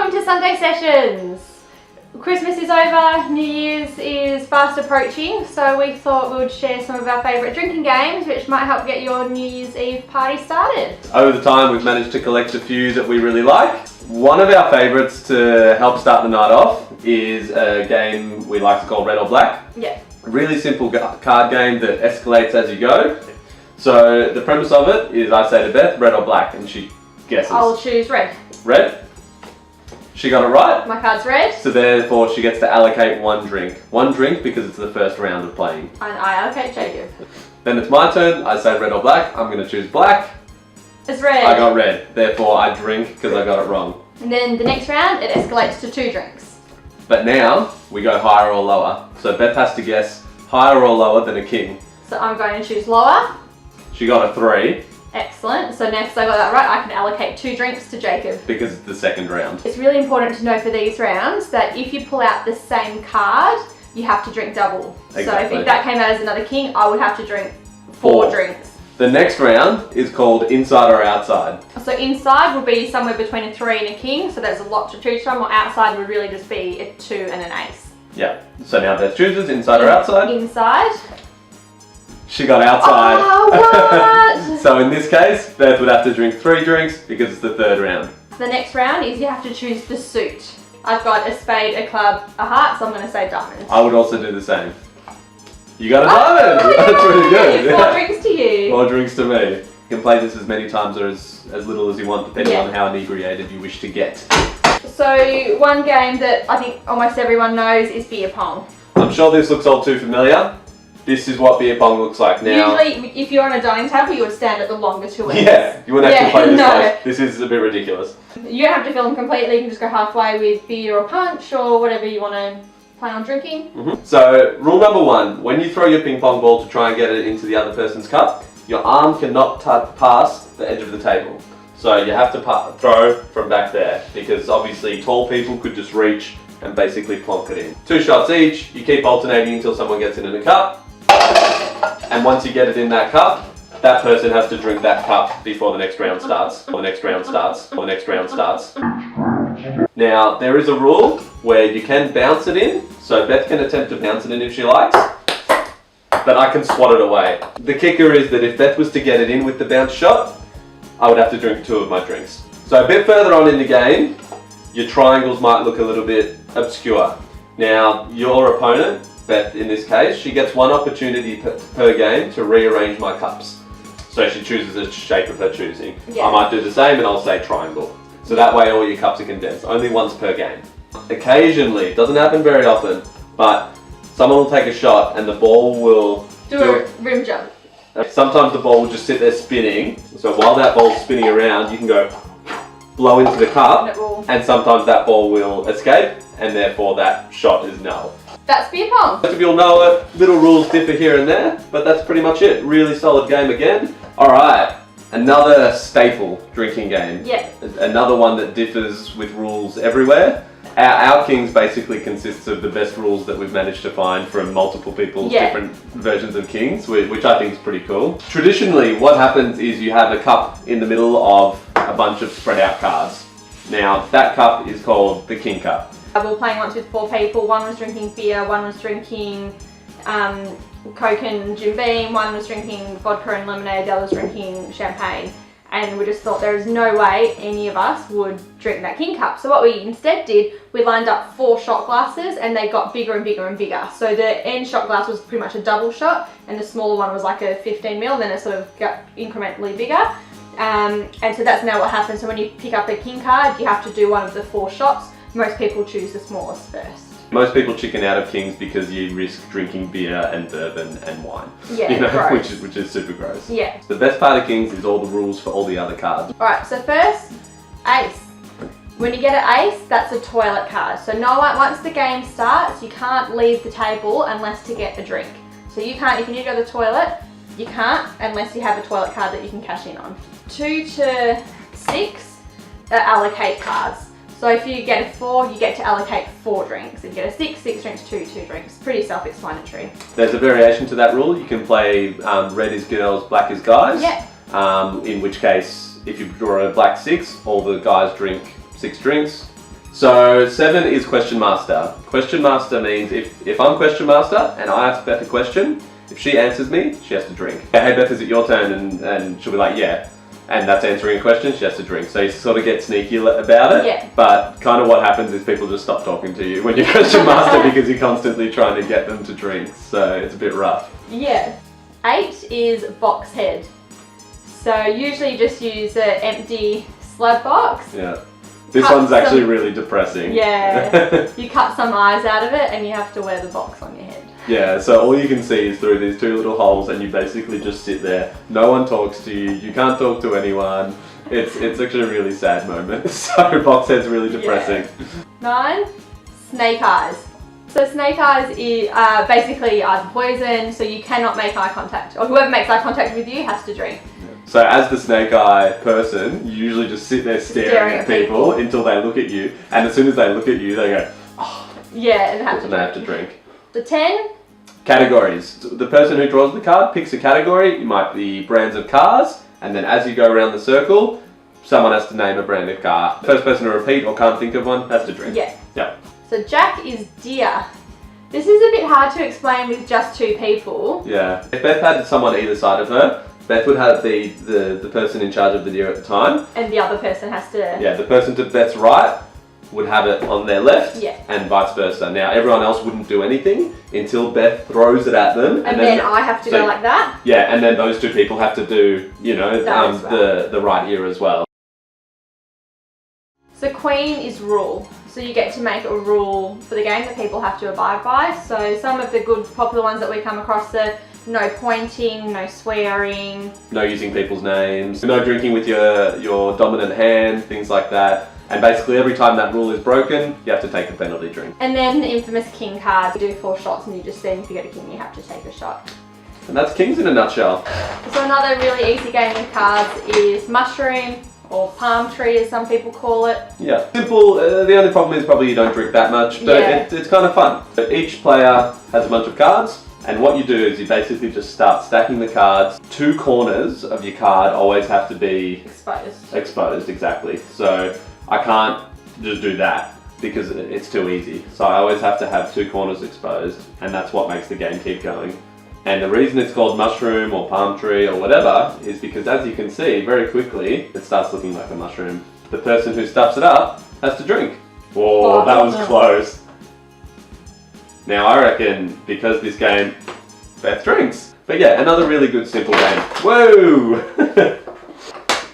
Welcome to Sunday Sessions. Christmas is over, New Year's is fast approaching, so we thought we would share some of our favourite drinking games which might help get your New Year's Eve party started. Over the time we've managed to collect a few that we really like. One of our favourites to help start the night off is a game we like to call Red or Black. Yeah. A really simple card game that escalates as you go. So the premise of it is I say to Beth, red or black, and she guesses. I'll choose red. Red? She got it right. My card's red. So therefore she gets to allocate one drink. One drink because it's the first round of playing. And I allocate Jacob. Then it's my turn. I say red or black. I'm going to choose black. It's red. I got red. Therefore I drink because I got it wrong. And then the next round it escalates to 2 drinks. But now we go higher or lower. So Beth has to guess higher or lower than a king. So I'm going to choose lower. She got a 3. Excellent. So next I got that right, I can allocate 2 drinks to Jacob. Because it's the second round. It's really important to know for these rounds that if you pull out the same card, you have to drink double. Exactly. So if that came out as another king, I would have to drink 4 drinks. The next round is called inside or outside. So inside would be somewhere between a 3 and a king, so there's a lot to choose from, or outside would really just be a 2 and an ace. Yeah. So now Beth chooses inside or outside. Inside. She got outside. Oh, what? So in this case, Beth would have to drink 3 drinks because it's the third round. The next round is you have to choose the suit. I've got a spade, a club, a heart, so I'm going to say diamonds. I would also do the same. You got a diamond! Oh, That's really good. 4 drinks to you. 4 drinks to me. You can play this as many times or as little as you want, depending Yeah. on how inebriated you wish to get. So one game that I think almost everyone knows is beer pong. I'm sure this looks all too familiar. This is what beer pong looks like now. Usually, if you're on a dining table, you would stand at the longer 2 ends. Yeah, you wouldn't actually play this no. close. This is a bit ridiculous. You don't have to fill them completely. You can just go halfway with beer or punch or whatever you want to plan on drinking. So, rule number 1, when you throw your ping pong ball to try and get it into the other person's cup, your arm cannot pass the edge of the table. So you have to throw from back there, because obviously tall people could just reach and basically plonk it in. 2 shots each, you keep alternating until someone gets it in a cup. And once you get it in that cup, that person has to drink that cup before the next round starts, or the next round starts, or the next round starts. Now, there is a rule where you can bounce it in, so Beth can attempt to bounce it in if she likes, but I can swat it away. The kicker is that if Beth was to get it in with the bounce shot, I would have to drink 2 of my drinks. So a bit further on in the game, your triangles might look a little bit obscure. Now, your opponent, Beth in this case, she gets 1 opportunity per game to rearrange my cups. So she chooses a shape of her choosing. Yeah. I might do the same and I'll say triangle. So that way all your cups are condensed, only once per game. Occasionally, it doesn't happen very often, but someone will take a shot and the ball will Do a rim jump. Sometimes the ball will just sit there spinning, so while that ball's spinning around, you can go blow into the cup, and sometimes that ball will escape, and therefore that shot is null. That's beer pong. Most of you'll know it, little rules differ here and there, but that's pretty much it. Really solid game again. Alright, another staple drinking game. Yeah. Another one that differs with rules everywhere. Our Kings basically consists of the best rules that we've managed to find from multiple people's different versions of Kings, which I think is pretty cool. Traditionally, what happens is you have a cup in the middle of a bunch of spread out cards. Now, that cup is called the King Cup. We were playing once with 4 people. 1 was drinking beer, 1 was drinking Coke and Jim Beam, 1 was drinking vodka and lemonade, the other was drinking champagne. And we just thought there is no way any of us would drink that King Cup. So what we instead did, we lined up 4 shot glasses and they got bigger and bigger and bigger. So the end shot glass was pretty much a double shot and the smaller one was like a 15ml, then it sort of got incrementally bigger. And so that's now what happens. So when you pick up a King card, you have to do one of the 4 shots. Most people choose the smallest first. Most people chicken out of Kings because you risk drinking beer and bourbon and wine. Yeah, which is super gross. Yeah. The best part of Kings is all the rules for all the other cards. Alright, so first, ace. When you get an ace, that's a toilet card. So no one, once the game starts, you can't leave the table unless to get a drink. So you can't, if you need to go to the toilet, you can't unless you have a toilet card that you can cash in on. 2 to 6 are allocate cards. So if you get a 4, you get to allocate 4 drinks. If you get a 6, 6 drinks, 2 drinks. Pretty self-explanatory. There's a variation to that rule. You can play red is girls, black is guys. Yeah. In which case, if you draw a black 6, all the guys drink 6 drinks. So 7 is question master. Question master means if I'm question master and I ask Beth a question, if she answers me, she has to drink. Hey Beth, is it your turn? And she'll be like, yeah. And that's answering a question, she has to drink. So you sort of get sneaky about it. Yeah. But kind of what happens is people just stop talking to you when you're question master because you're constantly trying to get them to drink. So it's a bit rough. Yeah. 8 is box head. So usually you just use an empty slab box. Yeah. This one's actually really depressing. Yeah. You cut some eyes out of it and you have to wear the box on your head. Yeah, so all you can see is through these 2 little holes and you basically just sit there. No one talks to you, you can't talk to anyone. It's actually a really sad moment. So box head's really depressing. Yeah. 9, snake eyes. So snake eyes is basically eyes poison, so you cannot make eye contact. Or whoever makes eye contact with you has to drink. So as the snake eye person, you usually just sit there staring at people until they look at you. And as soon as they look at you, they go, oh. Yeah, and they have to drink. The 10. Categories. The person who draws the card picks a category. It might be brands of cars, and then as you go around the circle, someone has to name a brand of car. The first person to repeat or can't think of one has to drink. Yeah. Yep. So Jack is deer. This is a bit hard to explain with just 2 people. Yeah. If Beth had someone either side of her, Beth would have the person in charge of the deer at the time. And the other person has to... Yeah, the person to Beth's right would have it on their left, yeah, and vice versa. Now everyone else wouldn't do anything until Beth throws it at them, and then I have to go like that. Yeah, and then those 2 people have to do, you know, the right ear as well. So queen is rule. So you get to make a rule for the game that people have to abide by. So some of the good popular ones that we come across are no pointing, no swearing, no using people's names, no drinking with your dominant hand, things like that. And basically every time that rule is broken, you have to take a penalty drink. And then the infamous king card. You do 4 shots and you just then, if you get a king, you have to take a shot. And that's Kings in a nutshell. So another really easy game with cards is mushroom, or palm tree as some people call it. Yeah, simple. The only problem is probably you don't drink that much, but it's kind of fun. So each player has a bunch of cards, and what you do is you basically just start stacking the cards. 2 corners of your card always have to be exposed, exactly. So I can't just do that because it's too easy. So I always have to have 2 corners exposed, and that's what makes the game keep going. And the reason it's called mushroom or palm tree or whatever is because, as you can see, very quickly it starts looking like a mushroom. The person who stuffs it up has to drink. Whoa, that was close. Now I reckon because this game, Beth drinks. But yeah, another really good simple game. Whoa!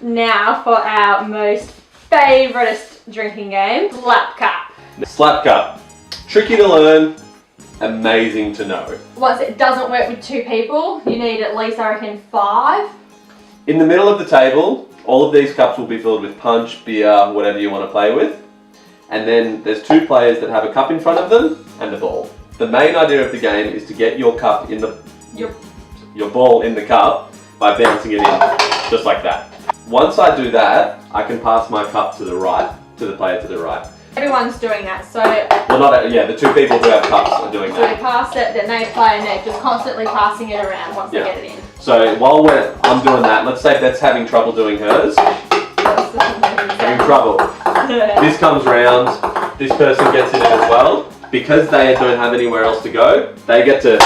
Now for our most favouriteest drinking game, Slap Cup. Slap Cup. Tricky to learn. Amazing to know. Once it doesn't work with 2 people, you need at least, I reckon, 5. In the middle of the table, all of these cups will be filled with punch, beer, whatever you want to play with. And then there's 2 players that have a cup in front of them and a ball. The main idea of the game is to get your cup in your ball in the cup by bouncing it in, just like that. Once I do that, I can pass my cup to the right, to the player to the right. Everyone's doing that, so... Well, not, yeah, the 2 people who have cups are doing that. So they pass it, then they play, and they're just constantly passing it around once they get it in. So while I'm doing that, let's say Beth's having trouble doing hers. Having trouble. This comes round, this person gets it in as well. Because they don't have anywhere else to go, they get to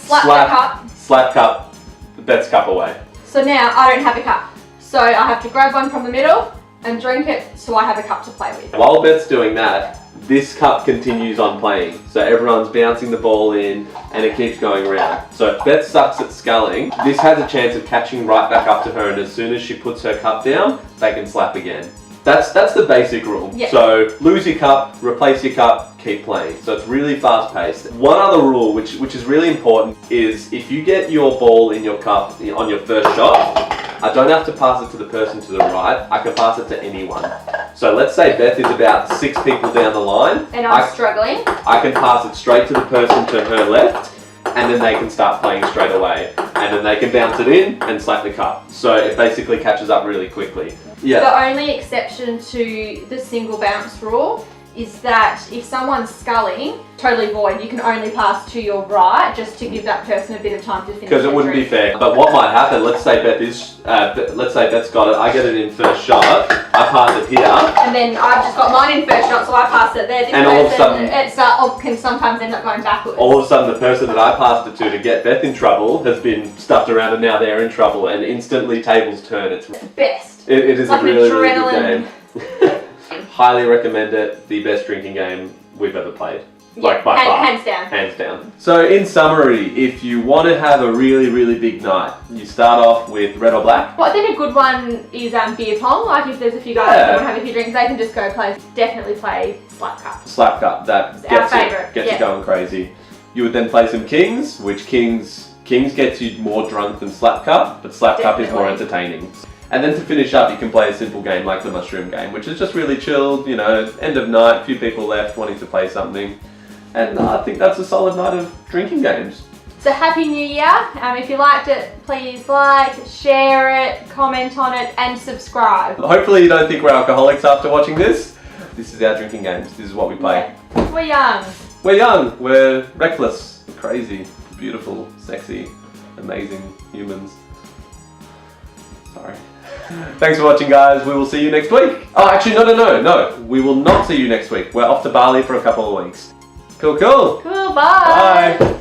slap cup Beth's cup away. So now I don't have a cup. So I have to grab one from the middle and drink it so I have a cup to play with. While Beth's doing that, this cup continues on playing. So everyone's bouncing the ball in and it keeps going around. So if Beth sucks at sculling, this has a chance of catching right back up to her, and as soon as she puts her cup down, they can slap again. That's the basic rule. Yeah. So lose your cup, replace your cup, keep playing. So it's really fast paced. One other rule which is really important is if you get your ball in your cup on your first shot, I don't have to pass it to the person to the right, I can pass it to anyone. So let's say Beth is about 6 people down the line. And I'm struggling. I can pass it straight to the person to her left, and then they can start playing straight away. And then they can bounce it in and slap the cup. So it basically catches up really quickly. Yeah. The only exception to the single bounce rule is that if someone's sculling, totally void, you can only pass to your right just to give that person a bit of time to finish. Because it wouldn't be fair. But what might happen, let's say Beth's got it, I get it in first shot, I pass it here. And then I've just got mine in first shot, so I pass it there. This and all of a sudden, it can sometimes end up going backwards. All of a sudden the person that I passed it to get Beth in trouble has been stuffed around and now they're in trouble and instantly tables turn. It's best. It is like a really, really good game. Highly recommend it. The best drinking game we've ever played. Like by far. Hands down. Hands down. So in summary, if you want to have a really, really big night, you start off with red or black. Well, I think a good one is beer pong. Like if there's a few guys that want to have a few drinks, they can just go play. Definitely play slap cup. Slap cup, that gets you going crazy. You would then play some kings, which kings gets you more drunk than slap cup, but slap cup is more entertaining. And then to finish up, you can play a simple game like the mushroom game, which is just really chilled, you know, end of night, few people left wanting to play something. And I think that's a solid night of drinking games. So Happy New Year. If you liked it, please like, share it, comment on it, and subscribe. Hopefully you don't think we're alcoholics after watching this. This is our drinking games. This is what we play. Yeah. We're young. We're young. We're reckless, crazy, beautiful, sexy, amazing humans. Sorry. Thanks for watching, guys. We will see you next week. Oh, actually, no. We will not see you next week. We're off to Bali for a couple of weeks. Cool. Cool, bye. Bye.